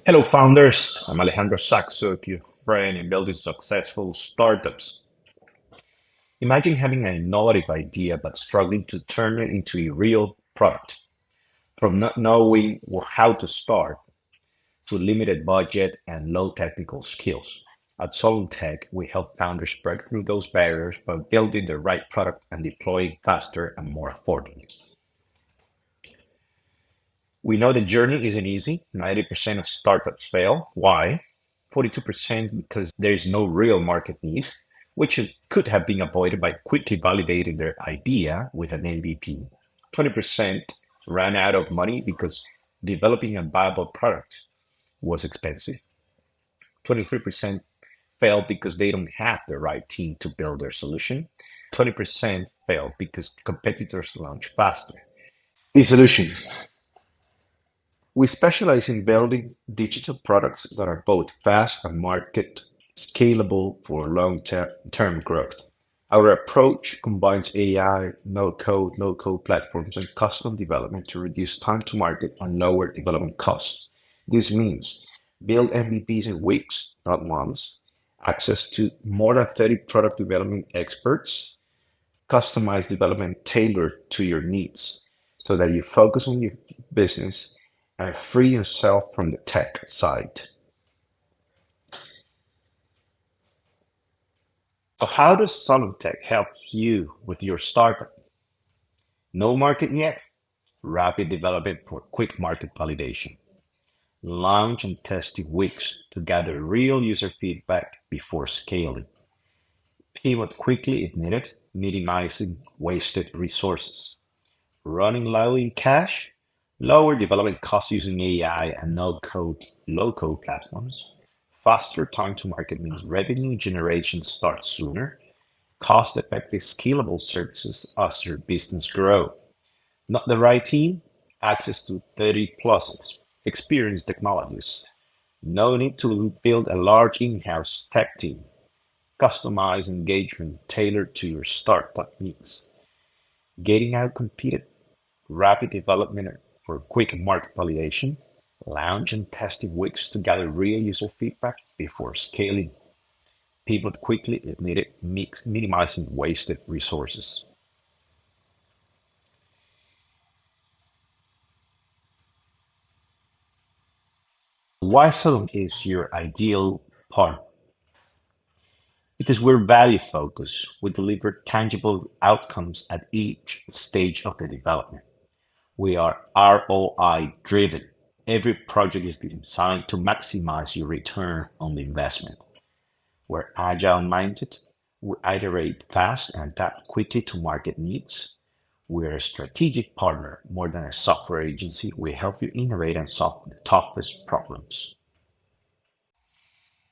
Hello, founders. I'm Alejandro Saxo, your friend in building successful startups. Imagine having an innovative idea but struggling to turn it into a real product. From not knowing how to start to limited budget and low technical skills. At Soluntech, we help founders break through those barriers by building the right product and deploying faster and more affordably. We know the journey isn't easy. 90% of startups fail. Why? 42% because there is no real market need, which could have been avoided by quickly validating their idea with an MVP. 20% ran out of money because developing a viable product was expensive. 23% failed because they don't have the right team to build their solution. 20% failed because competitors launch faster. The solution. We specialize in building digital products that are both fast and market scalable for long-term growth. Our approach combines AI, no-code, low-code platforms, and custom development to reduce time to market and lower development costs. This means build MVPs in weeks, not months, access to more than 30 product development experts, customized development tailored to your needs so that you focus on your business and free yourself from the tech side. So how does Soluntech help you with your startup? No market yet? Rapid development for quick market validation. Launch and testing weeks to gather real user feedback before scaling. Pivot quickly if needed, minimizing wasted resources. Running low in cash, lower development costs using AI and no-code, low-code platforms. Faster time to market means revenue generation starts sooner. Cost-effective, scalable services as your business grow. Not the right team? Access to 30 plus experienced technologists. No need to build a large in-house tech team. Customized engagement tailored to your startup needs. Getting out competed rapid development for quick market validation, launch and testing weeks to gather real user feedback before scaling, pivot quickly if needed, minimizing wasted resources. Why Salon is your ideal partner? Because we're value focused, we deliver tangible outcomes at each stage of the development. We are ROI driven. Every project is designed to maximize your return on the investment. We're agile minded. We iterate fast and adapt quickly to market needs. We're a strategic partner more than a software agency. We help you innovate and solve the toughest problems.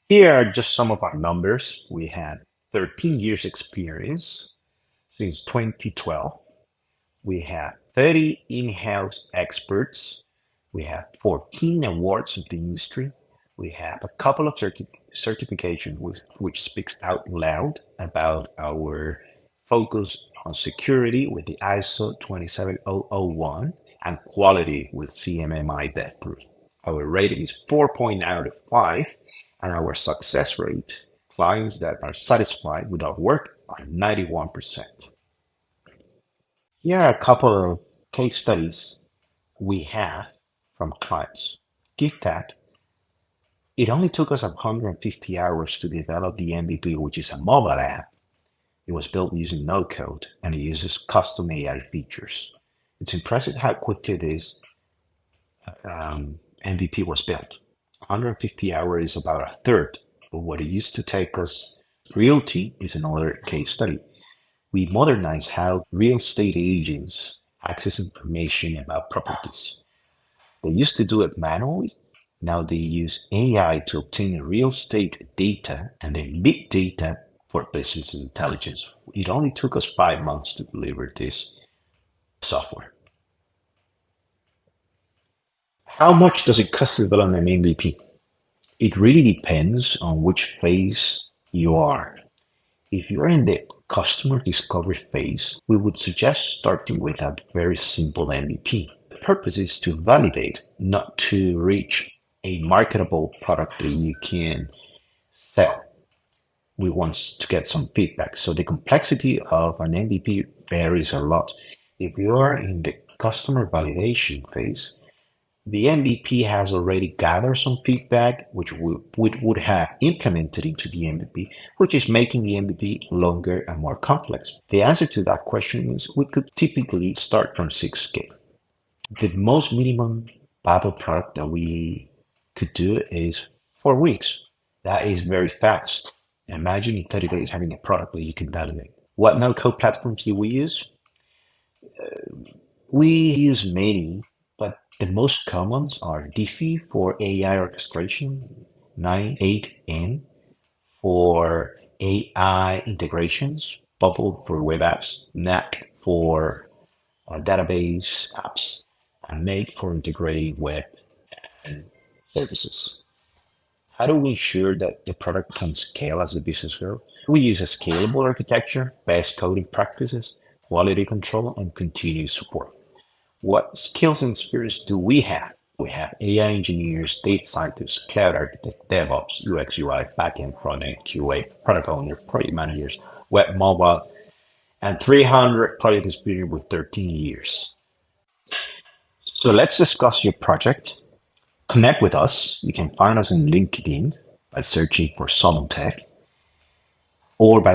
Here are just some of our numbers. We had 13 years experience since 2012. We have 30 in-house experts. We have 14 awards of the industry. We have a couple of certifications which speaks out loud about our focus on security with the ISO 27001 and quality with CMMI DevProof. Our rating is 4 out of 5, and our success rate, clients that are satisfied with our work, are 91%. Here are a couple of case studies we have from clients. GiveTag, it only took us 150 hours to develop the MVP, which is a mobile app. It was built using no code and it uses custom AI features. It's impressive how quickly this MVP was built. 150 hours is about a third of what it used to take us. Realty is another case study. We modernize how real estate agents access information about properties. They used to do it manually. Now they use AI to obtain real estate data and then big data for business intelligence. It only took us 5 months to deliver this software. How much does it cost to develop an MVP? It really depends on which phase you are. If you're in the customer discovery phase, we would suggest starting with a very simple MVP. The purpose is to validate, not to reach a marketable product that you can sell. We want to get some feedback. So the complexity of an MVP varies a lot. If you are in the customer validation phase, the MVP has already gathered some feedback, which we would have implemented into the MVP, which is making the MVP longer and more complex. The answer to that question is we could typically start from 6K. The most minimum viable product that we could do is 4 weeks. That is very fast. Imagine in 30 days having a product that you can validate. What no code platforms do we use? We use many, but the most commons are Diffie for AI orchestration, 98N for AI integrations, Bubble for web apps, Knack for database apps, and Make for integrating web and services. How do we ensure that the product can scale as the business grows? We use a scalable architecture, best coding practices, quality control, and continuous support. What skills and experience do we have? We have AI engineers, data scientists, cloud architect, DevOps, UX, UI, backend, frontend, QA, product owner, project managers, web mobile, and 300 project experience with 13 years. So let's discuss your project. Connect with us. You can find us on LinkedIn by searching for Soluntech or by